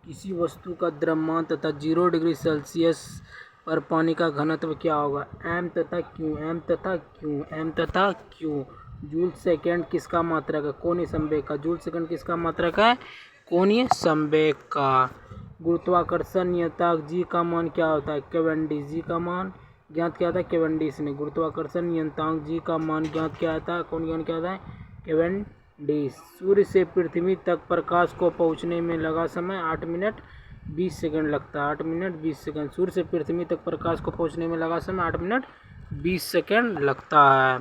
किसी वस्तु का द्रव्यमान तथा 0 डिग्री सेल्सियस पर पानी का घनत्व क्या होगा? एम तथा क्यू। जूल सेकंड किसका मात्रक है? कोणीय संवेग का। जूल सेकंड किसका मात्रक है? कोणीय संवेग का। गुरुत्वाकर्षण नियतांक जी का मान क्या होता है? कैवेंडिश। जी का मान ज्ञात किया था कैवेंडिश ने। गुरुत्वाकर्षण नियतांक जी का मान ज्ञात किया था, कौन ज्ञात किया था? कैवेंडिश। सूर्य से पृथ्वी तक प्रकाश को पहुंचने में लगा समय 8 मिनट 20 सेकंड लगता है। 8 मिनट 20 सेकंड। सूर्य से पृथ्वी तक प्रकाश को पहुंचने में लगा समय 8 मिनट 20 सेकंड लगता है।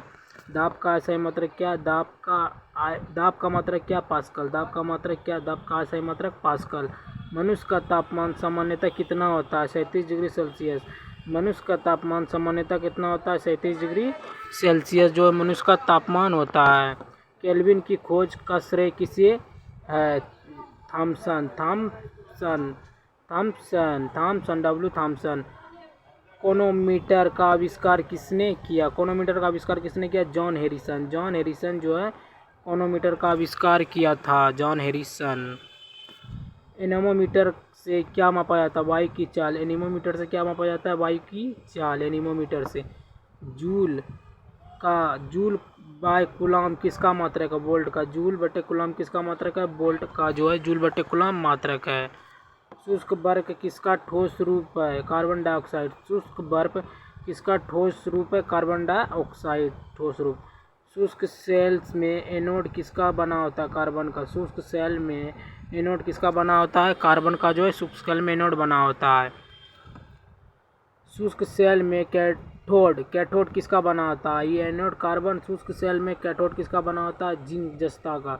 दाब का सही मात्रक क्या? दाब का मात्रक क्या? पास्कल। दाब का मात्रक क्या? दाब का सही मात्रक पास्कल। मनुष्य का तापमान सामान्यतः कितना होता है? 37 डिग्री सेल्सियस। मनुष्य का तापमान सामान्यतः कितना होता है? 37 डिग्री सेल्सियस जो मनुष्य का तापमान होता है। केल्विन की खोज का श्रेय किसे है? थॉमसन। W Thompson. कोनोमीटर का आविष्कार किसने किया? कोनोमीटर का आविष्कार किसने किया? John Harrison. जॉन हैरिसन जो है कोनोमीटर का आविष्कार किया था, जॉन हैरिसन। एनीमोमीटर से क्या मापा जाता है? वायु की चाल। एनीमोमीटर से क्या मापा जाता है? वायु की चाल एनीमोमीटर से। जूल बाय कूलम किसका मात्रक है? वोल्ट का। जूल बटे कूलम किसका मात्रक है? वोल्ट का जो है जूल बटे कूलम मात्रक है। शुष्क बर्फ किसका ठोस रूप है? Carbon dioxide. शुष्क बर्फ किसका ठोस रूप है? कार्बन डाइऑक्साइड ठोस रूप। शुष्क सेल्स में एनोड किसका बना होता है? कार्बन का। शुष्क सेल में एनोड किसका बना होता है? कार्बन का जो है शुष्क सेल में एनोड बना होता है। शुष्क सेल में कैथोड किसका बना होता है? ये एनोड कार्बन। शुष्क सेल में कैथोड किसका बना होता है? जिंक जस्ता का।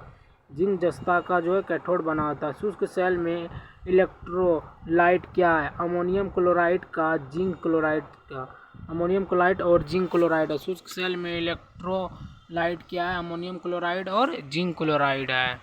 जिंक जस्ता का जो है कैथोड बना होता है। शुष्क सेल में इलेक्ट्रोलाइट क्या है? अमोनियम क्लोराइड का, जिंक क्लोराइड का। अमोनियम क्लोराइड और जिंक क्लोराइड है। शुष्क सेल में इलेक्ट्रोलाइट क्या है? अमोनियम क्लोराइड और जिंक क्लोराइड है।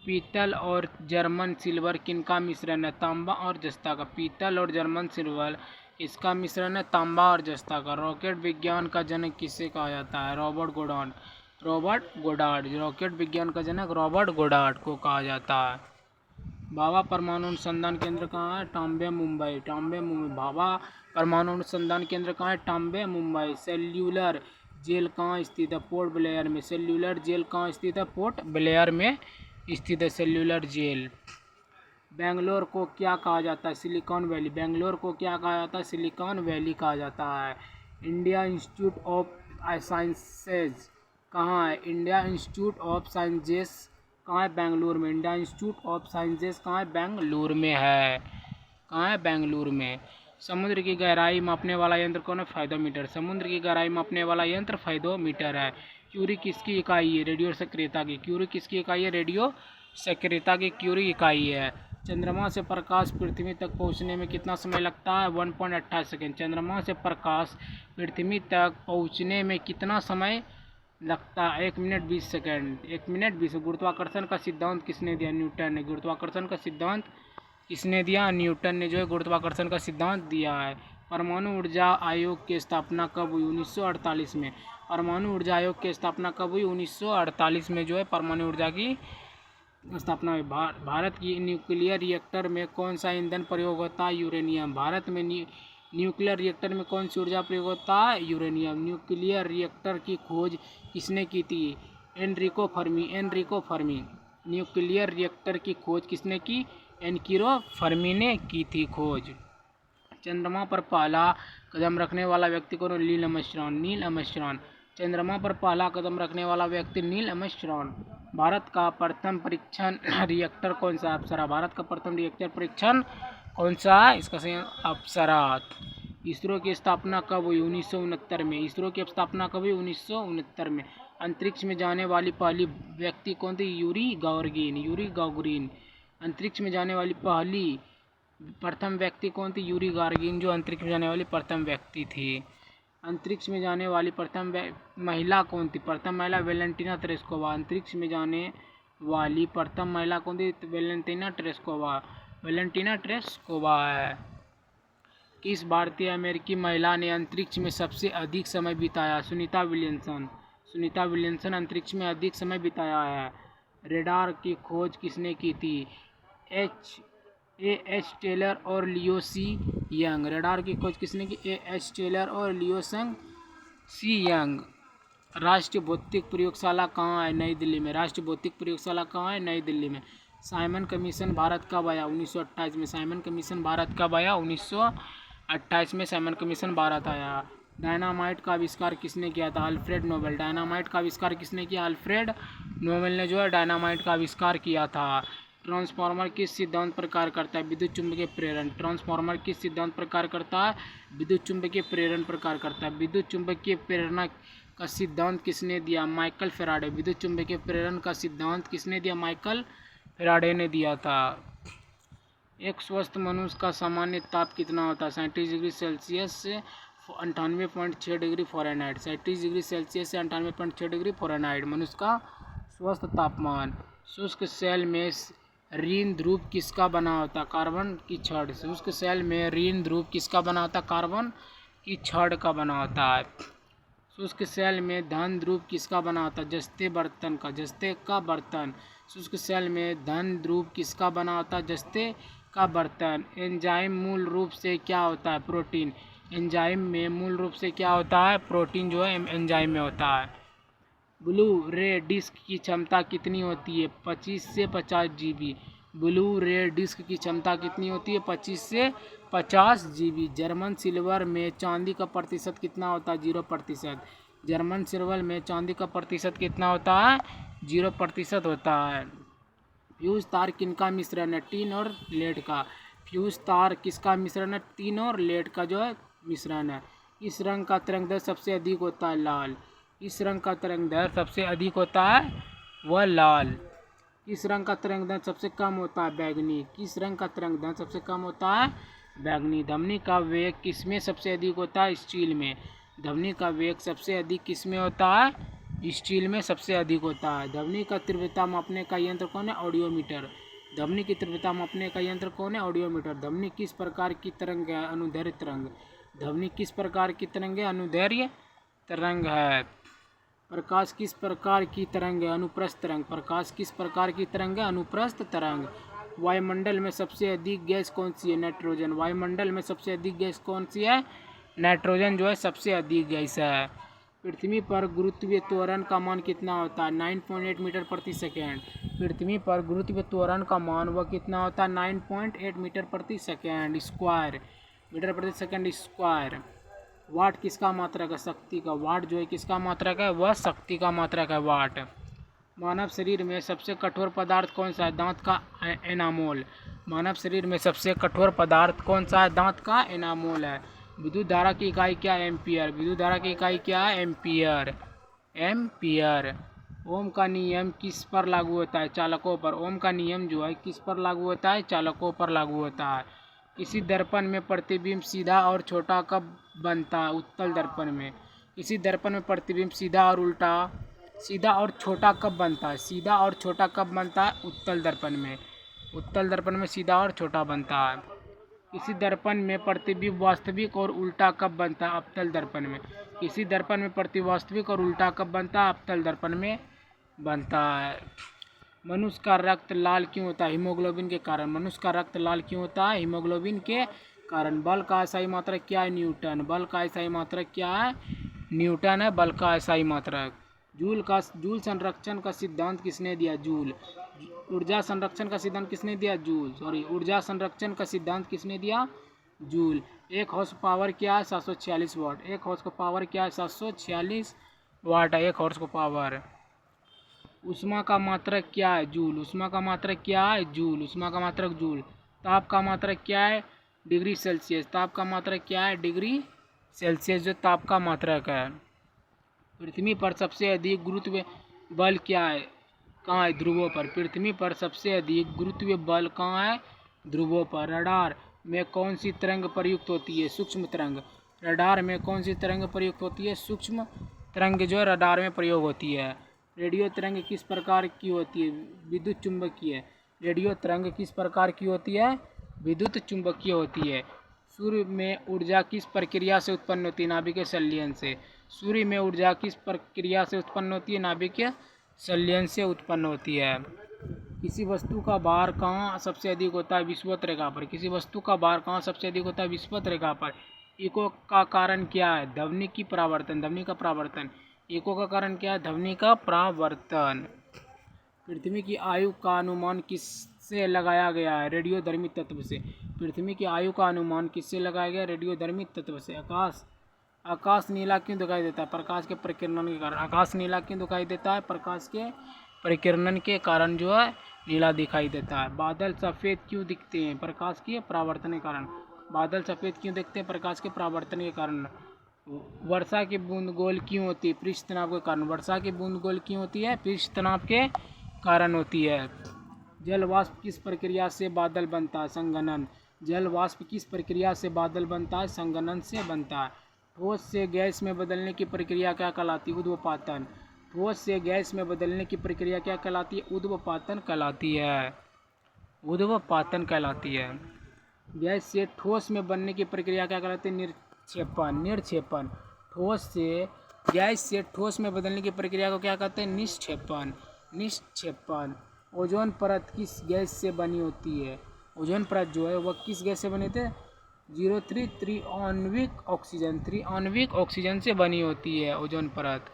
पीतल और जर्मन सिल्वर किनका मिश्रण है? तांबा और जस्ता का। पीतल और जर्मन सिल्वर इसका मिश्रण है तांबा और जस्ता का। रॉकेट विज्ञान का जनक किसे कहा जाता है? Robert Goddard. रॉकेट विज्ञान का जनक रॉबर्ट गोडार्ड को कहा जाता है। भाभा परमाणु अनुसंधान केंद्र कहाँ है? टाम्बे मुंबई। भाभा परमाणु अनुसंधान केंद्र कहाँ है? टाम्बे मुंबई। सेल्यूलर जेल कहाँ स्थित है? पोर्ट ब्लेयर में। सेल्यूलर जेल कहाँ स्थित है? पोर्ट ब्लेयर में स्थित है सेल्यूलर जेल। बेंगलोर को क्या कहा जाता है? Silicon valley. बेंगलोर को क्या कहा जाता है? सिलिकॉन वैली कहा जाता है। इंडिया इंस्टीट्यूट ऑफ साइंसेज कहाँ है? इंडिया इंस्टीट्यूट ऑफ साइंसेज कहाँ है? बेंगलुरु में। इंडिया इंस्टीट्यूट ऑफ साइंसेज कहाँ है? बेंगलुरु में है। कहाँ है? बेंगलुरु में। समुद्र की गहराई मापने वाला यंत्र कौन है? फाइदोमीटर। समुद्र की गहराई मापने वाला यंत्र फाइदोमीटर है। क्यूरी किसकी इकाई है? रेडियो सक्रियता की। क्यूरी किसकी इकाई है? रेडियो सक्रियता की क्यूरी इकाई है। चंद्रमा से प्रकाश पृथ्वी तक पहुंचने में कितना समय लगता है? 1.28 सेकेंड। चंद्रमा से प्रकाश पृथ्वी तक पहुंचने में कितना समय लगता है? 1 मिनट 20 सेकेंड। 1 मिनट 20। गुरुत्वाकर्षण का सिद्धांत किसने दिया? न्यूटन ने। गुरुत्वाकर्षण का सिद्धांत किसने दिया? न्यूटन ने जो है गुरुत्वाकर्षण का सिद्धांत दिया है। परमाणु ऊर्जा आयोग की स्थापना कब हुई? 1948 में। परमाणु ऊर्जा आयोग की स्थापना कब हुई? 1948 में जो है परमाणु ऊर्जा की स्थापना हुई। भारत की न्यूक्लियर रिएक्टर में कौन सा ईंधन प्रयोग होता है? यूरेनियम। भारत में न्यूक्लियर रिएक्टर में कौन सी ऊर्जा प्रयोग होता है? यूरेनियम। न्यूक्लियर रिएक्टर की खोज किसने की थी? Enrico Fermi. न्यूक्लियर रिएक्टर की खोज किसने की? एनरिको फर्मी ने की थी खोज। चंद्रमा पर पहला कदम रखने वाला व्यक्ति कौन? Neil Armstrong. चंद्रमा पर पहला कदम रखने वाला व्यक्ति नील आर्मस्ट्रॉन्ग। भारत का प्रथम परीक्षण रिएक्टर कौन सा? अप्सरा। भारत का प्रथम रिएक्टर परीक्षण कौन सा है? इसका सही अप्सरा। इसरो की स्थापना कब हुई? 1969 में। इसरो की स्थापना कब हुई? 1969 में। अंतरिक्ष में जाने वाली पहली व्यक्ति कौन थी? Yuri Gagarin. अंतरिक्ष में जाने वाली प्रथम व्यक्ति कौन थी? यूरी गागरिन जो अंतरिक्ष में जाने वाली प्रथम व्यक्ति थी। अंतरिक्ष में जाने वाली प्रथम महिला कौन थी? प्रथम महिला वेलेंटिना तेरेस्कोवा। अंतरिक्ष में जाने वाली प्रथम महिला कौन थी? वेलेंटिना तेरेस्कोवा है। किस भारतीय अमेरिकी महिला ने अंतरिक्ष में सबसे अधिक समय बिताया? सुनीता विलियमसन अंतरिक्ष में अधिक समय बिताया है। रेडार की खोज किसने की थी? एच टेलर और लियो सी यंग। रडार की खोज किसने की? एच टेलर और लियो सी यंग। राष्ट्रीय भौतिक प्रयोगशाला कहाँ है? नई दिल्ली में। राष्ट्रीय भौतिक प्रयोगशाला कहाँ है? नई दिल्ली में। साइमन कमीशन भारत कब आया? 1928 में। साइमन कमीशन भारत कब आया? 1928 में साइमन कमीशन भारत आया। डायनामाइट का आविष्कार किसने किया था? Alfred Nobel. डायनामाइट का आविष्कार किसने किया? अल्फ्रेड नोबेल ने जो है डायनामाइट का आविष्कार किया था। ट्रांसफार्मर किस सिद्धांत पर कार्य करता है? विद्युत चुम्बकीय प्रेरण। ट्रांसफार्मर किस सिद्धांत पर कार्य करता है? विद्युत चुम्बकीय प्रेरण पर कार्य करता है। विद्युत चुम्बकीय प्रेरणा का सिद्धांत किसने दिया? Michael Faraday. विद्युत चुम्बकीय प्रेरण का सिद्धांत किसने दिया? माइकल फैराडे ने दिया था। एक स्वस्थ मनुष्य का सामान्य ताप कितना होता है? 37 डिग्री सेल्सियस से 98.6 डिग्री फ़ारेनहाइट। 37 डिग्री सेल्सियस से 98.6 डिग्री फ़ारेनहाइट मनुष्य का स्वस्थ तापमान। शुष्क सेल में ऋण ध्रुव किसका बना होता है? कार्बन की छड़। शुष्क सेल में ऋण ध्रुव किसका बना होता है? कार्बन की छड़ का बना होता है। शुष्क सेल में धन ध्रुव किसका बना होता है? जस्ते बर्तन का। जस्ते का बर्तन। शुष्क सेल में धन ध्रुव किसका बना होता है? जस्ते का बर्तन। एंजाइम मूल रूप से क्या होता है? प्रोटीन। एंजाइम में मूल रूप से क्या होता है? प्रोटीन जो है एंजाइम में होता है। ब्लू रे डिस्क की क्षमता कितनी होती है? 25 से 50 GB। ब्लू रे डिस्क की क्षमता कितनी होती है? 25 से 50 GB। जर्मन सिल्वर में चांदी का प्रतिशत कितना होता है? 0%। जर्मन सिल्वर में चांदी का प्रतिशत कितना होता है? 0% होता है। फ्यूज तार किनका मिश्रण है? टिन और लेड का। फ्यूज तार किसका मिश्रण है? टिन और लेड का जो है मिश्रण है। इस रंग का तरंगदैर्घ्य सबसे अधिक होता है? लाल। इस रंग का तरंगदैर्घ्य सबसे अधिक होता है वह लाल। किस रंग का तरंगदैर्घ्य सबसे कम होता है? बैगनी। किस रंग का तरंगदैर्घ्य सबसे कम होता है? बैगनी। ध्वनि का वेग किसमें सबसे अधिक होता है? स्टील में। ध्वनि का वेग सबसे अधिक किसमें होता है? स्टील में सबसे अधिक होता है। ध्वनि का तीव्रता मापने का यंत्र कौन है? ऑडियोमीटर। ध्वनि की तीव्रता मापने का यंत्र कौन है? ऑडियोमीटर। ध्वनि किस प्रकार की तरंग है? अनुदैर्घ्य तरंग। ध्वनि किस प्रकार की तरंग है? अनुदैर्घ्य तरंग है। प्रकाश किस प्रकार की तरंग है? अनुप्रस्थ तरंग। प्रकाश किस प्रकार की तरंग है? अनुप्रस्थ तरंग। वायुमंडल में सबसे अधिक गैस कौन सी है? नाइट्रोजन। वायुमंडल में सबसे अधिक गैस कौन सी है? नाइट्रोजन जो है सबसे अधिक गैस है। पृथ्वी पर गुरुत्वीय त्वरण का मान कितना होता है? 9.8 मीटर प्रति सेकेंड। पृथ्वी पर गुरुत्वीय त्वरण का मान वह कितना होता है? 9.8 मीटर प्रति सेकेंड स्क्वायर। मीटर प्रति सेकेंड स्क्वायर। वाट किसका मात्रक है? शक्ति का। वाट जो है किसका मात्रक है? वह शक्ति का मात्रक है वाट। मानव शरीर में सबसे कठोर पदार्थ कौन सा है? दांत का एनामोल। मानव शरीर में सबसे कठोर पदार्थ कौन सा है? दांत का एनामोल है। विद्युत धारा की इकाई क्या है? एम्पियर। विद्युत धारा की इकाई क्या है? एम्पियर। एम्पियर। ओम का नियम किस पर लागू होता है? चालकों पर। ओम का नियम जो है किस पर लागू होता है? चालकों पर लागू होता है। किसी दर्पण में प्रतिबिंब सीधा और छोटा कब बनता है? उत्तल दर्पण में। किसी दर्पण में प्रतिबिंब सीधा और छोटा कब बनता है? सीधा और छोटा कब बनता है? उत्तल दर्पण में। उत्तल दर्पण में सीधा और छोटा बनता है। किसी दर्पण में प्रतिबिंब वास्तविक और उल्टा कब बनता है? अवतल दर्पण में। किसी दर्पण में प्रतिबिंब वास्तविक और उल्टा कब बनता है? अवतल दर्पण में बनता है। मनुष्य का रक्त लाल क्यों होता है? हीमोग्लोबिन के कारण। मनुष्य का रक्त लाल क्यों होता है? हीमोग्लोबिन के कारण। बल का अस्थायी मात्रक क्या है? न्यूटन। बल का अस्थायी मात्रक क्या है? न्यूटन है बल का अस्थायी मात्रक। जूल संरक्षण का सिद्धांत किसने दिया? जूल। ऊर्जा संरक्षण का सिद्धांत किसने दिया? ऊर्जा संरक्षण का सिद्धांत किसने दिया? जूल। एक हॉर्स पावर क्या है? 746 वाट। एक हॉर्स का पावर क्या है? 746 वाट है एक हॉर्स का पावर। ऊष्मा का मात्रक क्या है? जूल। ऊष्मा का मात्रक क्या है? जूल। ऊष्मा का मात्रक जूल। ताप का मात्रक क्या है? Degree Celsius. ताप का मात्रक क्या है? डिग्री सेल्सियस जो ताप का मात्रक है। पृथ्वी पर सबसे अधिक गुरुत्व बल क्या है? कहाँ है? ध्रुवों पर। पृथ्वी पर सबसे अधिक गुरुत्व बल कहाँ है? ध्रुवों पर। रडार में कौन सी तरंग प्रयुक्त होती है? सूक्ष्म तरंग। रडार में कौन सी तरंग प्रयुक्त होती है? सूक्ष्म तरंग जो रडार में प्रयोग होती है। रेडियो तरंग किस प्रकार की होती है? विद्युत चुंबकीय। रेडियो तरंग किस प्रकार की होती है? विद्युत चुंबकीय होती है। सूर्य में ऊर्जा किस प्रक्रिया से उत्पन्न होती है? नाभिकीय संलयन से। सूर्य में ऊर्जा किस प्रक्रिया से उत्पन्न होती है? नाभिकीय संलयन से उत्पन्न होती है। किसी वस्तु का भार कहाँ सबसे अधिक होता है? विषुवत रेखा पर। किसी वस्तु का भार कहाँ सबसे अधिक होता है? विषुवत रेखा पर। इको का कारण क्या है? ध्वनि की परावर्तन, ध्वनि का परावर्तन। इको का कारण क्या है? ध्वनि का परावर्तन। पृथ्वी की आयु का अनुमान किससे लगाया गया है? रेडियोधर्मी तत्व से। पृथ्वी की आयु का अनुमान किससे लगाया गया? रेडियोधर्मी तत्व से। आकाश नीला क्यों दिखाई देता है? प्रकाश के प्रकीर्णन के कारण। आकाश नीला क्यों दिखाई देता है? प्रकाश के प्रकीर्णन के कारण जो है नीला दिखाई देता है। बादल सफ़ेद क्यों दिखते हैं? प्रकाश के परावर्तन के कारण। बादल सफ़ेद क्यों दिखते हैं? प्रकाश के परावर्तन के कारण। वर्षा की बूंद गोल क्यों होती है? पृष्ठ तनाव के कारण। वर्षा की बूंद गोल क्यों होती है? पृष्ठ तनाव के कारण होती है। जल वाष्प किस प्रक्रिया से बादल बनता है? संघनन। जल वाष्प किस प्रक्रिया से बादल बनता है? संघनन से बनता है। ठोस से गैस में बदलने की प्रक्रिया क्या कहलाती है? ऊध्र्वपातन। ठोस से गैस में बदलने की प्रक्रिया क्या कहलाती है? ऊध्र्वपातन कहलाती है। ऊध्र्वपातन कहलाती है। गैस से ठोस में बनने की प्रक्रिया क्या कहलाती है? निक्षेपण। निक्षेपण। ठोस से गैस से ठोस में बदलने की प्रक्रिया को क्या कहते हैं? निक्षेपण। निक्षेपण। ओजोन परत किस गैस से बनी होती है? ओजोन परत जो है वह किस गैस से बनी थे? 03 त्रिआण्विक ऑक्सीजन। त्रिआण्विक ऑक्सीजन से बनी होती है ओजोन परत।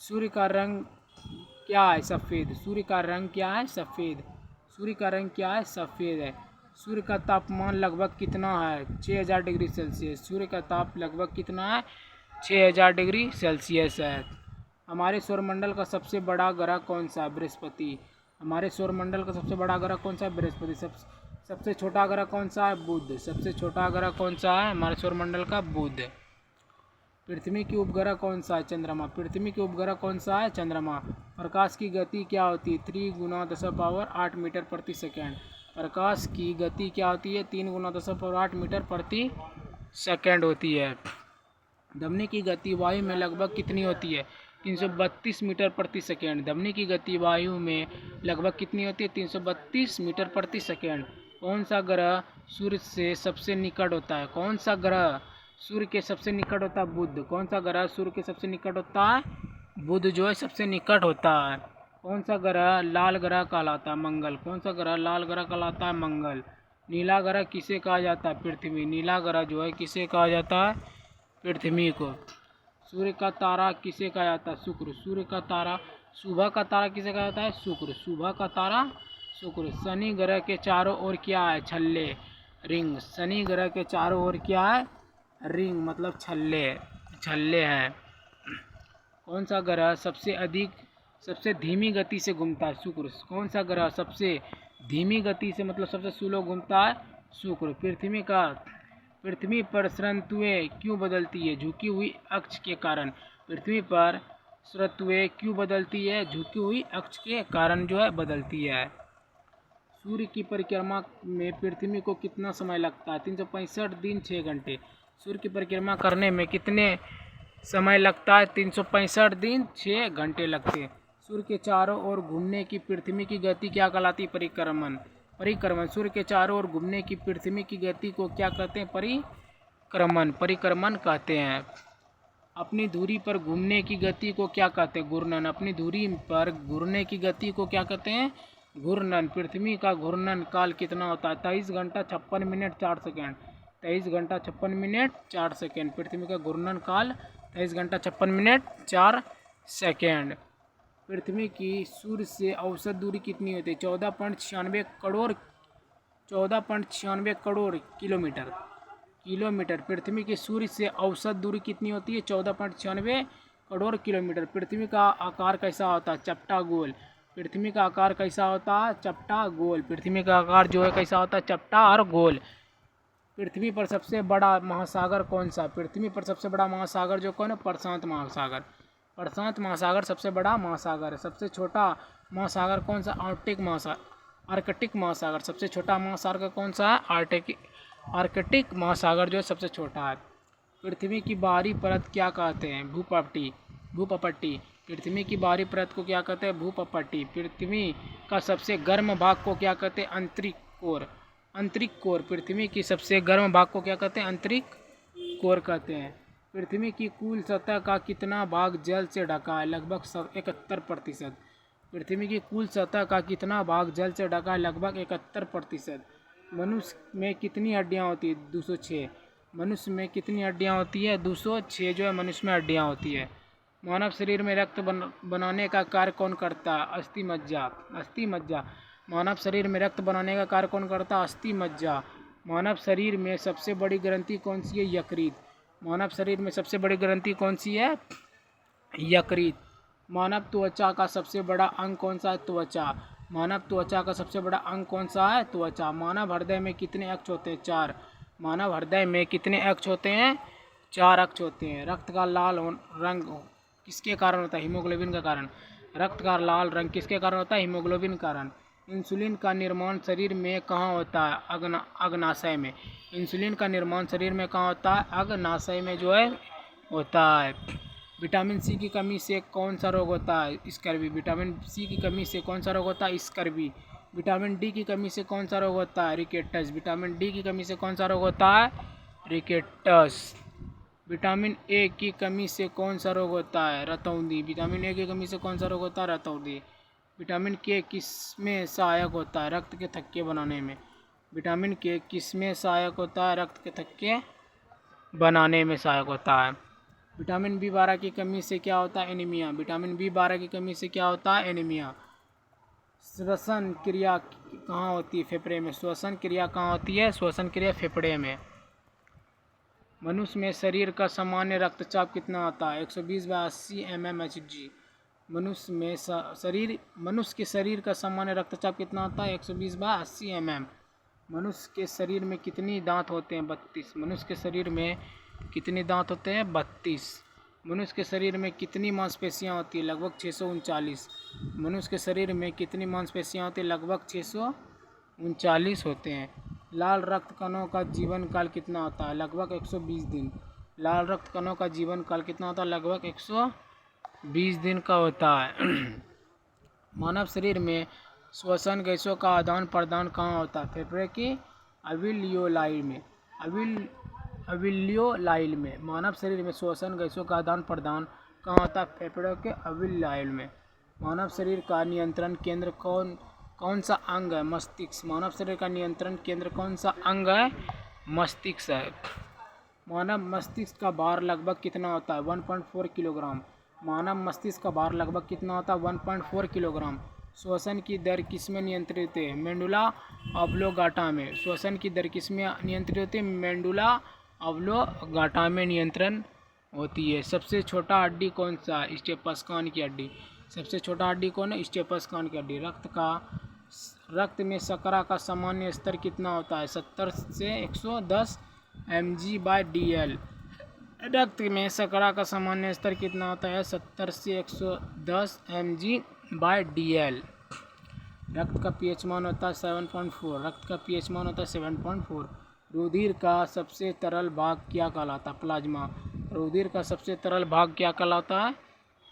सूर्य का रंग क्या है? सफ़ेद। सूर्य का रंग क्या है? सफ़ेद। सूर्य का रंग क्या है? सफ़ेद है। सूर्य का तापमान लगभग कितना है? 6000 डिग्री सेल्सियस। सूर्य का ताप लगभग कितना है? 6000 डिग्री सेल्सियस है। हमारे सौरमंडल का सबसे बड़ा ग्रह कौन सा है? बृहस्पति। हमारे सौरमंडल का सबसे बड़ा ग्रह कौन सा है? बृहस्पति। सबसे छोटा ग्रह कौन सा है? बुध। सबसे छोटा ग्रह कौन सा है हमारे सौरमंडल का? बुध। पृथ्वी की उपग्रह कौन सा है? चंद्रमा। पृथ्वी की उपग्रह कौन सा है? चंद्रमा। प्रकाश की गति क्या होती है? 3 × 10⁸ मीटर प्रति सेकेंड। प्रकाश की गति क्या होती है? 3 × 10⁸ मीटर प्रति सेकेंड होती है। ध्वनि की गति वायु में लगभग कितनी होती है? 332 मीटर प्रति सेकेंड। ध्वनि की गति वायु में लगभग कितनी होती है? 332 मीटर प्रति सेकेंड। कौन सा ग्रह सूर्य से सबसे निकट होता है? कौन सा ग्रह सूर्य के सबसे निकट होता है? बुध। कौन सा ग्रह सूर्य के सबसे निकट होता है? बुध जो है सबसे निकट होता है। कौन सा ग्रह लाल ग्रह कहलाता है? मंगल। कौन सा ग्रह लाल ग्रह कहलाता है? मंगल। नीला ग्रह किसे कहा जाता है? पृथ्वी। नीला ग्रह जो है किसे कहा जाता है? पृथ्वी को। सूर्य का तारा किसे कहा जाता है? शुक्र। सूर्य का तारा सुबह का तारा किसे कहा जाता है? शुक्र। सुबह का तारा शुक्र। शनि ग्रह के चारों ओर क्या है? छल्ले, रिंग। शनि ग्रह के चारों ओर क्या है? रिंग मतलब छल्ले, छल्ले हैं। कौन सा ग्रह सबसे धीमी गति से घूमता है? शुक्र। कौन सा ग्रह सबसे धीमी गति से मतलब सबसे स्लो घूमता है? शुक्र। पृथ्वी पर ऋतुएं क्यों बदलती है? झुकी हुई अक्ष के कारण। पृथ्वी पर ऋतुएं क्यों बदलती है? झुकी हुई अक्ष के कारण जो है बदलती है। सूर्य की परिक्रमा में पृथ्वी को कितना समय लगता है? 365 दिन 6 घंटे। सूर्य की परिक्रमा करने में कितने समय लगता है? 365 दिन 6 घंटे लगते हैं। सूर्य के चारों ओर घूमने की पृथ्वी की गति क्या कहलाती है? परिक्रमण। परिक्रमण। सूर्य के चारों ओर घूमने की पृथ्वी की गति को क्या कहते हैं? परिक्रमण। परिक्रमण कहते हैं। अपनी धुरी पर घूमने की गति को क्या कहते हैं? घूर्णन। अपनी धुरी पर घूमने की गति को क्या कहते हैं? घूर्णन। पृथ्वी का घूर्णन काल कितना होता है? 23 घंटा 56 मिनट 4 सेकेंड। 23 घंटा 56 मिनट 4 सेकेंड। पृथ्वी का घूर्णन काल 23 घंटा 56 मिनट 4 सेकेंड। पृथ्वी की सूर्य से औसत दूरी कितनी होती है? 14.96 करोड़ किलोमीटर। किलोमीटर। पृथ्वी की सूर्य से औसत दूरी कितनी होती है? 14.96 करोड़ किलोमीटर। पृथ्वी का आकार कैसा होता है? चपटा गोल। पृथ्वी का आकार कैसा होता है? चपटा गोल। पृथ्वी का आकार जो है कैसा होता है? चपटा और गोल। पृथ्वी पर सबसे बड़ा महासागर कौन सा? पृथ्वी पर सबसे बड़ा महासागर जो कौन है? प्रशांत महासागर। प्रशांत महासागर सबसे बड़ा महासागर है। सबसे छोटा महासागर कौन सा? आर्कटिक महासागर। सबसे छोटा महासागर कौन सा है? आर्कटिक महासागर जो है सबसे छोटा है। पृथ्वी की बाहरी परत क्या कहते हैं? भूपट्टी। भूपट्टी। पृथ्वी की बाहरी परत को क्या कहते हैं? भूपट्टी। पृथ्वी का सबसे गर्म भाग को क्या कहते हैं? आंतरिक कोर। आंतरिक कोर। पृथ्वी की सबसे गर्म भाग को क्या कहते हैं? आंतरिक कोर कहते हैं। पृथ्वी की कुल सतह का कितना भाग जल से ढका है? लगभग 71%। पृथ्वी की कुल सतह का कितना भाग जल से ढका है? लगभग 71%। मनुष्य में कितनी हड्डियां होती है? 206। मनुष्य में कितनी हड्डियां होती है? 206 जो है मनुष्य में हड्डियां होती है। मानव शरीर में रक्त बनाने का कार्य कौन करता है? अस्थि मज्जा। अस्थि मज्जा। मानव शरीर में रक्त बनाने का कार्य कौन करता है? अस्थि मज्जा। मानव शरीर में सबसे बड़ी ग्रंथि कौन सी है? यकृत। मानव शरीर में सबसे बड़ी ग्रंथि कौन सी है? यकृत। मानव त्वचा का सबसे बड़ा अंग कौन सा है? त्वचा। मानव त्वचा का सबसे बड़ा अंग कौन सा है? त्वचा। मानव हृदय में कितने अक्ष होते हैं? 4। मानव हृदय में कितने अक्ष होते हैं? 4 अक्ष होते हैं। रक्त का लाल रंग किसके कारण होता है? हीमोग्लोबिन का कारण। रक्त का लाल रंग किसके कारण होता है? हीमोग्लोबिन कारण। इंसुलिन का निर्माण शरीर में कहाँ होता है? अग्नाशय में। इंसुलिन का निर्माण शरीर में कहाँ होता है? अग्नाशय में जो है होता है। विटामिन सी की कमी से कौन सा रोग होता है? स्कर्वी। विटामिन सी की कमी से कौन सा रोग होता है? स्कर्वी। विटामिन डी की कमी से कौन सा रोग होता है? रिकेटस। विटामिन डी की कमी से कौन सा रोग होता है? रिकेटस। विटामिन ए की कमी से कौन सा रोग होता है? रतौंधी। विटामिन ए की कमी से कौन सा रोग होता है? रतौंधी। विटामिन के किस में सहायक होता है? रक्त के थक्के बनाने में। विटामिन के किस में सहायक होता है? रक्त के थक्के बनाने में सहायक होता है। विटामिन बी12 की कमी से क्या होता है? एनीमिया। विटामिन बी12 की कमी से क्या होता है? एनीमिया। श्वसन क्रिया कहाँ होती है? फेफड़े में। श्वसन क्रिया कहाँ होती है? श्वसन क्रिया फेफड़े में। मनुष्य में शरीर का सामान्य रक्तचाप कितना होता है? 120/80 mmHg। मनुष्य के शरीर का सामान्य रक्तचाप कितना होता है? 120/80 mm। मनुष्य के शरीर में कितनी दांत होते हैं? 32। मनुष्य के शरीर में कितने दांत होते हैं? 32। मनुष्य के शरीर में कितनी मांसपेशियां होती है? लगभग 639। मनुष्य के शरीर में कितनी मांसपेशियां होती है? लगभग 639 होते हैं। लाल रक्त कणों का जीवन काल कितना होता है? लगभग 120 दिन। लाल रक्त कणों का जीवन काल कितना होता है? लगभग 120 दिन का होता है। मानव शरीर में श्वसन गैसों का आदान प्रदान कहाँ होता है? फेफड़े की अल्वियोलाई में। अल्वियोलाई में। मानव शरीर में श्वसन गैसों का आदान प्रदान कहाँ होता है? फेफड़ों के अल्वियोलाई में। मानव शरीर का नियंत्रण केंद्र कौन सा अंग है? मस्तिष्क। मानव शरीर का नियंत्रण केंद्र कौन सा अंग है? मस्तिष्क है। मानव मस्तिष्क का भार लगभग कितना होता है? 1.4 किलोग्राम। मानव मस्तिष्क का भार लगभग कितना होता है? 1.4 किलोग्राम। श्वसन की दर किसमें नियंत्रित है? मेडुला ऑब्लोगाटा में। श्वसन की दर किसमें नियंत्रित होती है? मेडुला ऑब्लोगाटा में नियंत्रण होती है। सबसे छोटा हड्डी कौन सा है? स्टेपस कान की हड्डी। सबसे छोटा हड्डी कौन है? स्टेपस कान की हड्डी। रक्त में शर्करा का सामान्य स्तर कितना होता है? 70 से 110 mg/dl। रक्त में शर्करा का सामान्य स्तर कितना होता है? 70 से 110 mg/dl। रक्त का पीएच मान होता है 7.4। रक्त का पीएच मान होता है 7.4। रुधिर का सबसे तरल भाग क्या कहलाता है? प्लाज्मा। रुधिर का सबसे तरल भाग क्या कहलाता है?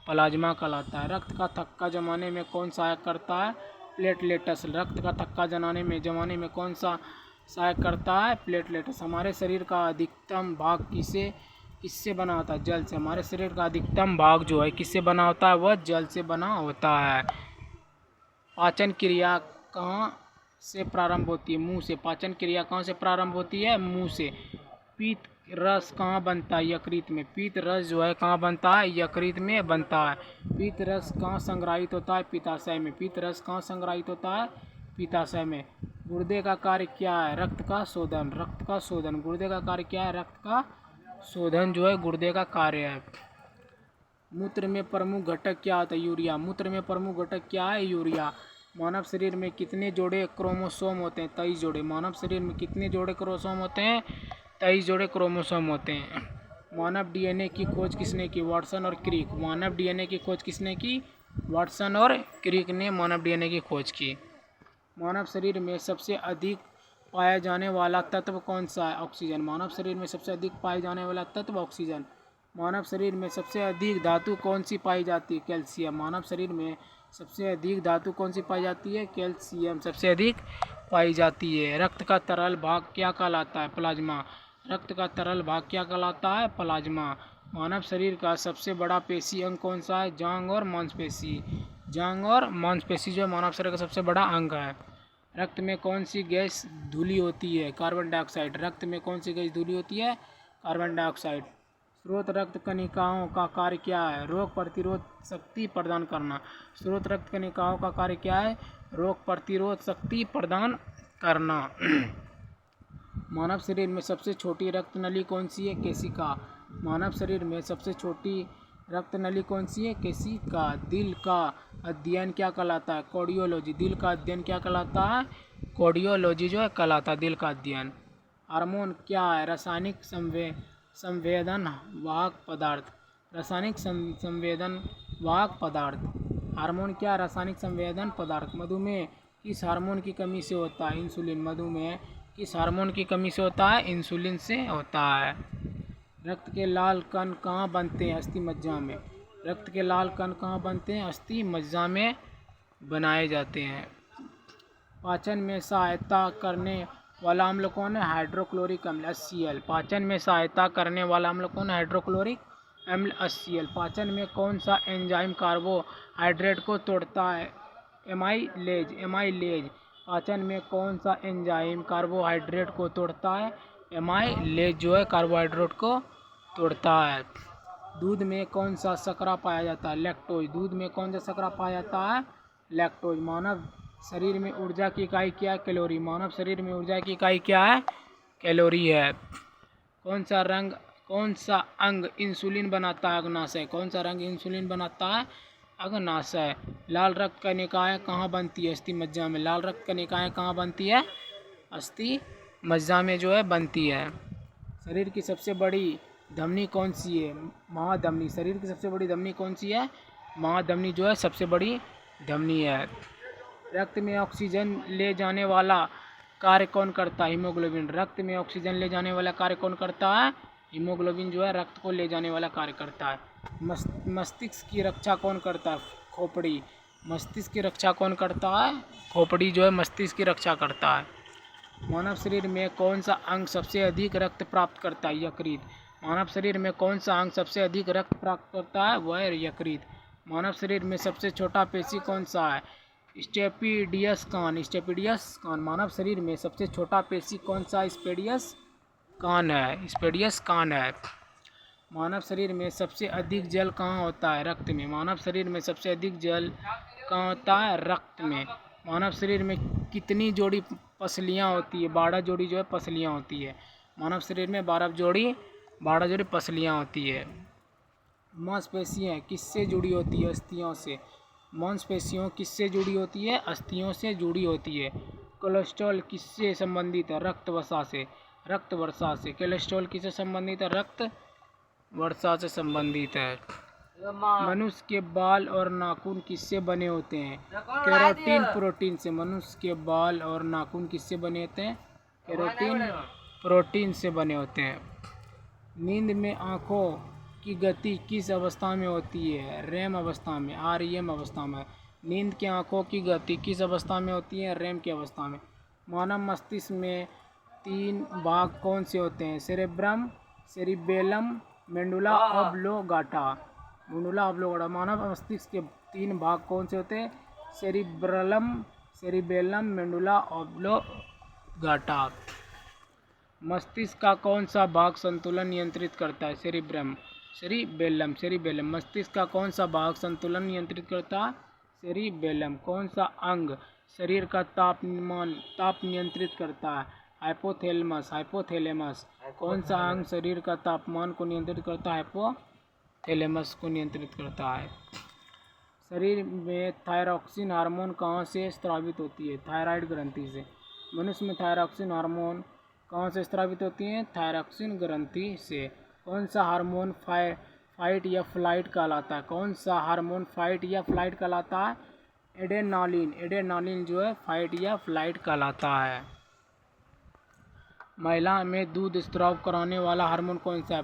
प्लाज्मा कहलाता है। रक्त का थक्का जमाने में कौन सहायक करता है? प्लेटलेट्स। रक्त का थक्का जमाने में कौन सा सहायक करता है? प्लेटलेट्स। हमारे शरीर का अधिकतम भाग किससे बना होता है? जल से। हमारे शरीर का अधिकतम भाग जो है किससे बना होता है? वह जल से बना होता है। पाचन क्रिया कहाँ से प्रारंभ होती है? मुंह से। पाचन क्रिया कहाँ से प्रारंभ होती है? मुंह से। पीत रस कहाँ बनता है? यकृत में। पीत रस जो है कहाँ बनता है? यकृत में बनता है। पीत रस कहाँ संग्रहित होता है? पित्ताशय में। पीत रस कहाँ संग्रहित होता है? पित्ताशय में। गुर्दे का कार्य क्या है? रक्त का शोधन। रक्त का शोधन। गुर्दे का कार्य क्या है? रक्त का शोधन जो है गुर्दे का कार्य है। मूत्र में प्रमुख घटक क्या होता है? यूरिया। मूत्र में प्रमुख घटक क्या है? यूरिया। मानव शरीर में कितने जोड़े क्रोमोसोम होते हैं? 23 जोड़े। मानव शरीर में कितने जोड़े क्रोमोसोम होते हैं? 23 जोड़े क्रोमोसोम होते हैं। मानव डीएनए की खोज किसने की? वाटसन और क्रिक। मानव डीएनए की खोज किसने की? वाटसन और क्रिक ने मानव डीएनए की खोज की। मानव शरीर में सबसे अधिक पाया जाने वाला तत्व कौन सा है? ऑक्सीजन। मानव शरीर में सबसे अधिक पाए जाने वाला तत्व ऑक्सीजन। मानव शरीर में सबसे अधिक धातु कौन सी पाई जाती है? कैल्शियम। मानव शरीर में सबसे अधिक धातु कौन सी पाई जाती है? कैल्शियम सबसे अधिक पाई जाती है। रक्त का तरल भाग क्या कहलाता है? प्लाज्मा। रक्त का तरल भाग क्या कहलाता है? प्लाज्मा। मानव शरीर का सबसे बड़ा पेशी अंग कौन सा है? जांग और मांसपेशी। जांग और मांसपेशी जो है मानव शरीर का सबसे बड़ा अंग है। रक्त में कौन सी गैस धुली होती है? Carbon dioxide. रक्त में कौन सी गैस धुली होती है? Carbon dioxide. स्रोत रक्त कणिकाओं का कार्य क्या है? रोग प्रतिरोध शक्ति प्रदान करना। स्रोत रक्त कणिकाओं का कार्य क्या है? रोग प्रतिरोध शक्ति प्रदान करना। मानव शरीर में सबसे छोटी रक्त नली कौन सी है? केशिका। मानव शरीर में सबसे छोटी रक्त नली कौन सी है? केशिका। दिल का अध्ययन क्या कहलाता है? कार्डियोलॉजी। दिल का अध्ययन क्या कहलाता है? कार्डियोलॉजी जो है कहलाता है दिल का अध्ययन। हार्मोन क्या है? रासायनिक संवेदन वाहक पदार्थ। रासायनिक संवेदन वाहक पदार्थ। हार्मोन क्या? रासायनिक संवेदन पदार्थ। मधुमेह किस हार्मोन की कमी से होता है? इंसुलिन। मधुमेह किस हार्मोन की कमी से होता है? इंसुलिन से होता है। रक्त के लाल कण कहाँ बनते हैं? अस्थि मज्जा में। रक्त के लाल कण कहाँ बनते हैं? अस्थि मज्जा में बनाए जाते हैं। पाचन में सहायता करने वाला अम्ल कौन है? हाइड्रोक्लोरिक अम्ल HCl। पाचन में सहायता करने वाला अम्ल कौन है? हाइड्रोक्लोरिक अम्ल HCl। पाचन में कौन सा एंजाइम कार्बोहाइड्रेट को तोड़ता है? एमाइलेज। पाचन में कौन सा एंजाइम कार्बोहाइड्रेट को तोड़ता है? एमाइलेज जो है कार्बोहाइड्रेट को तोड़ता है। दूध में कौन सा शर्करा पाया जाता है? लैक्टोज। दूध में कौन सा शर्करा पाया जाता है? लैक्टोज। मानव शरीर में ऊर्जा की इकाई क्या है? कैलोरी। मानव शरीर में ऊर्जा की इकाई क्या है? कैलोरी है। कौन सा अंग इंसुलिन बनाता है? अग्नाशय। कौन सा अंग इंसुलिन बनाता है? अग्नाशय। लाल रक्त कणिकाएं कहाँ बनती है? अस्थि मज्जा में। लाल रक्त कणिकाएं कहाँ बनती है? अस्थि मज्जा में जो है बनती है। शरीर की सबसे बड़ी धमनी कौन सी है? महाधमनी। शरीर की सबसे बड़ी धमनी कौन सी है? महाधमनी जो है सबसे बड़ी धमनी है। रक्त में ऑक्सीजन ले जाने वाला कार्य कौन करता है? हीमोग्लोबिन। रक्त में ऑक्सीजन ले जाने वाला कार्य कौन करता है? हीमोग्लोबिन जो है रक्त को ले जाने वाला कार्य करता है। मस्तिष्क की रक्षा कौन करता है? खोपड़ी। मस्तिष्क की रक्षा कौन करता है? खोपड़ी जो है मस्तिष्क की रक्षा करता है। मानव शरीर में कौन सा अंग सबसे अधिक रक्त प्राप्त करता है? यकृत। मानव शरीर में कौन सा अंग सबसे अधिक रक्त प्राप्त करता है? वह है यकृत। मानव शरीर में सबसे छोटा पेशी कौन सा है? स्टेपिडियस कान। स्टेपिडियस कान। मानव शरीर में सबसे छोटा पेशी कौन सा? स्पेडियस कान है। स्पेडियस कान है। मानव शरीर में सबसे अधिक जल कहाँ होता है? रक्त में। मानव शरीर में सबसे अधिक जल कहाँ होता है? रक्त में। मानव शरीर में कितनी जोड़ी पसलियाँ होती है? 12 जोड़ी जो है पसलियाँ होती है। मानव शरीर में 12 जोड़ी पसलियाँ होती है। मांसपेशियाँ किससे जुड़ी होती है? अस्थियों से। मांसपेशियों किससे जुड़ी होती है? अस्थियों से जुड़ी होती है। कोलेस्ट्रॉल किससे संबंधित है? रक्त वर्षा से। रक्त वर्षा से। कोलेस्ट्रॉल किससे संबंधित है? रक्त वर्षा से संबंधित है। मनुष्य के बाल और नाखून किससे बने होते हैं? केराटिन प्रोटीन से। मनुष्य के बाल और नाखून किससे बने होते हैं? केराटिन प्रोटीन से बने होते हैं। नींद में आँखों की गति किस अवस्था में होती है? REM अवस्था में। REM अवस्था में। नींद की आँखों की गति किस अवस्था में होती है? REM की अवस्था में। मानव मस्तिष्क में 3 भाग कौन से होते हैं? Cerebrum, cerebellum, medulla oblongata. Medulla oblongata. मानव मस्तिष्क के 3 भाग कौन से होते हैं? Cerebellum, medulla oblongata. मस्तिष्क का कौन सा भाग संतुलन नियंत्रित करता है? सेरिबेलम। मस्तिष्क का कौन सा भाग संतुलन नियंत्रित करता है? सेरिबेलम। कौन सा अंग शरीर का ताप नियंत्रित करता है? हाइपोथैलेमस। कौन सा अंग शरीर का तापमान को नियंत्रित करता है? हाइपोथैलेमस को नियंत्रित करता है। शरीर में थायरॉक्सिन हार्मोन कहाँ से स्रावित होती है? थायराइड ग्रंथि से। मनुष्य में थायरॉक्सिन हार्मोन कहाँ से स्रावित होती है? थायरॉक्सिन ग्रंथि से। कौन सा हार्मोन फाइट या फ्लाइट कहलाता है? कौन सा हार्मोन फाइट या फ्लाइट कहलाता है? एड्रेनालिन जो है फाइट या फ्लाइट कहलाता है। महिला में दूध स्राव कराने वाला हार्मोन कौन सा है?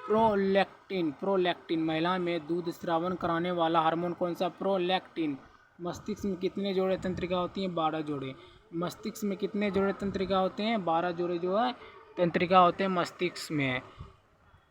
प्रोलैक्टिन। महिला में दूध स्रावन कराने वाला हार्मोन कौन सा? प्रोलैक्टिन। मस्तिष्क में कितने जोड़े तंत्रिका होती हैं? 12 जोड़े। मस्तिष्क में कितने जोड़े तंत्रिका होते हैं? 12 जोड़े जो है तंत्रिका होते हैं मस्तिष्क में।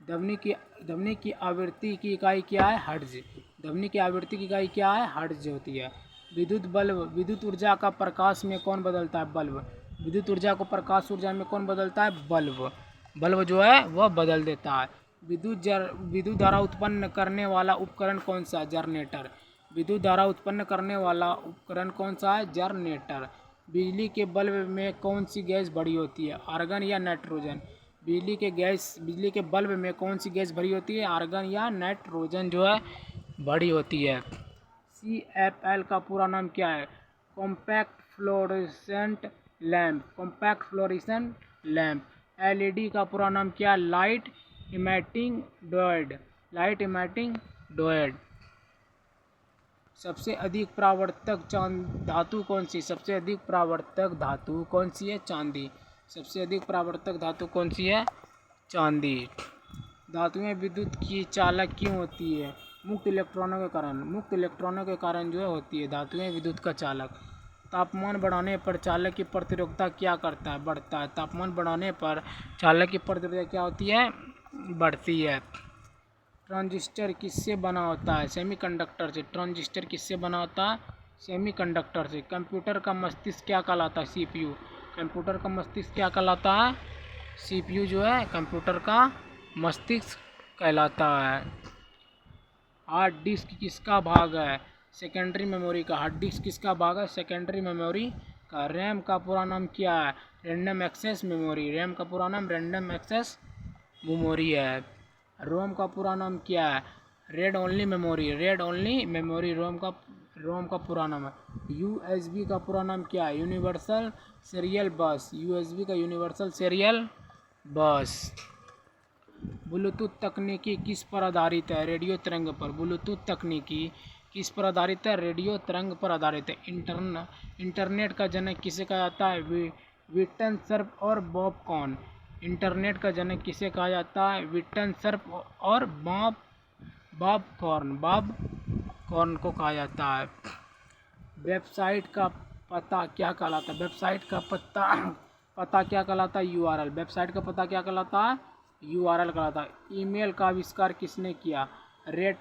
ध्वनि की आवृत्ति की इकाई क्या है? हर्ट्ज। ध्वनि की आवृत्ति की इकाई क्या है, हर्ट्ज होती है। विद्युत बल्ब, विद्युत ऊर्जा का प्रकाश में कौन बदलता है, बल्ब। विद्युत ऊर्जा को प्रकाश ऊर्जा में कौन बदलता है, बल्ब। बल्ब जो है वह बदल देता है। विद्युत धारा उत्पन्न करने वाला उपकरण कौन सा है, जनरेटर। विद्युत धारा उत्पन्न करने वाला उपकरण कौन सा है, जनरेटर। बिजली के बल्ब में कौन सी गैस भरी होती है, आर्गन या नाइट्रोजन। बिजली के बल्ब में कौन सी गैस भरी होती है, आर्गन या नाइट्रोजन जो है भरी होती है। CFL का पूरा नाम क्या है, compact fluorescent lamp. Compact fluorescent lamp. LED का पूरा नाम क्या है, light emitting diode. Light emitting diode. सबसे अधिक परावर्तक धातु कौन सी, सबसे अधिक परावर्तक धातु कौन सी है, चांदी। सबसे अधिक परावर्तक धातु कौन सी है, चांदी। धातुएं विद्युत की चालक क्यों होती है, मुक्त इलेक्ट्रॉनों के कारण। मुक्त इलेक्ट्रॉनों के कारण जो है होती है धातुएं विद्युत का चालक। तापमान बढ़ाने पर चालक की प्रतिरोधकता क्या करता है, बढ़ता है। तापमान बढ़ाने पर चालक की प्रतिरोधकता क्या होती है, बढ़ती है। ट्रांजिस्टर किससे बना होता है, सेमीकंडक्टर से। ट्रांजिस्टर किससे बना होता है, सेमीकंडक्टर से। कंप्यूटर का मस्तिष्क क्या कहलाता है, CPU। कंप्यूटर का मस्तिष्क क्या कहलाता है, CPU जो है कंप्यूटर का मस्तिष्क कहलाता है। हार्ड डिस्क किसका भाग है, सेकेंडरी मेमोरी का। हार्ड डिस्क किसका भाग है, सेकेंडरी मेमोरी का। रैम का पूरा नाम क्या है, रैंडम एक्सेस मेमोरी। रैम का पूरा नाम रैंडम एक्सेस मेमोरी है। रोम का पूरा नाम क्या है, red only memory. Red only memory रोम का पूरा नाम है। USB का पूरा नाम क्या है, यूनिवर्सल सीरियल बस। USB का यूनिवर्सल सीरियल बस। ब्लूटूथ तकनीकी किस पर आधारित है, रेडियो तरंग पर। ब्लूटूथ तकनीकी किस पर आधारित है, रेडियो तरंग पर आधारित है। इंटरनेट का जनक किसे कहा जाता है, विटन सर्फ और बॉब कॉर्न। इंटरनेट का जनक किसे कहा जाता है, विटन सर्फ और बॉब कॉर्न को कहा जाता है। वेबसाइट का पता क्या कहलाता है, वेबसाइट का पता क्या कहलाता है, URL। वेबसाइट का पता क्या कहलाता है, URL कहलाता है। ईमेल का आविष्कार किसने किया, रे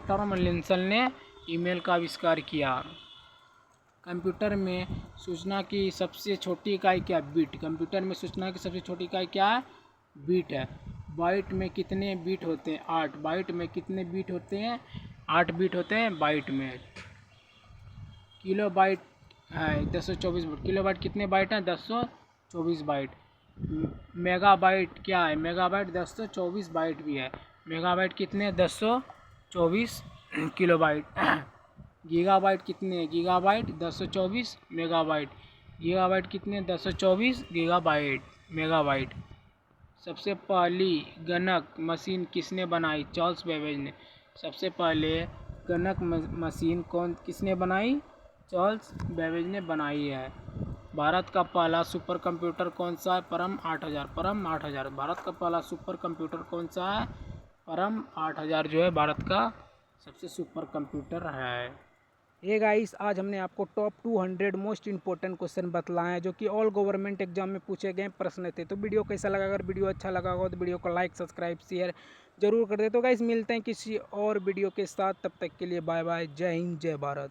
टॉर्मलिंसन ने ईमेल का आविष्कार किया। कंप्यूटर में सूचना की सबसे छोटी इकाई क्या है, बिट। कंप्यूटर में सूचना की सबसे छोटी इकाई क्या है, बिट है। बाइट में कितने बिट होते हैं, 8। बाइट में कितने बिट होते हैं, 8 बिट होते हैं बाइट में। किलो बाइट है 1024 बाइट। किलो बाइट कितने बाइट हैं, 1024 बाइट। मेगाबाइट क्या है, मेगाबाइट 1024 बाइट भी है। मेगाबाइट कितने, 1024 किलोबाइट। गीगाबाइट कितने, गीगाबाइट 1024 मेगाबाइट। गीगाबाइट कितने, 1024 गीगाबाइट मेगाबाइट। सबसे पहली गणक मशीन किसने बनाई, चार्ल्स बेबेज ने। सबसे पहले गणक मशीन किसने बनाई, चार्ल्स बेबेज ने बनाई है। भारत का पहला सुपर कंप्यूटर कौन सा है, परम 8000। परम 8000 भारत का पहला सुपर कंप्यूटर कौन सा है, परम 8000 जो है भारत का सबसे सुपर कंप्यूटर है। ये गाइस आज हमने आपको टॉप 200 मोस्ट इंपॉर्टेंट क्वेश्चन बतलाए हैं जो कि ऑल गवर्नमेंट एग्जाम में पूछे गए प्रश्न थे। तो वीडियो कैसा लगा, अगर वीडियो अच्छा लगा हो तो वीडियो को लाइक सब्सक्राइब शेयर जरूर कर दे। तो गाइस मिलते हैं किसी और वीडियो के साथ, तब तक के लिए बाय बाय, जय हिंद जय भारत।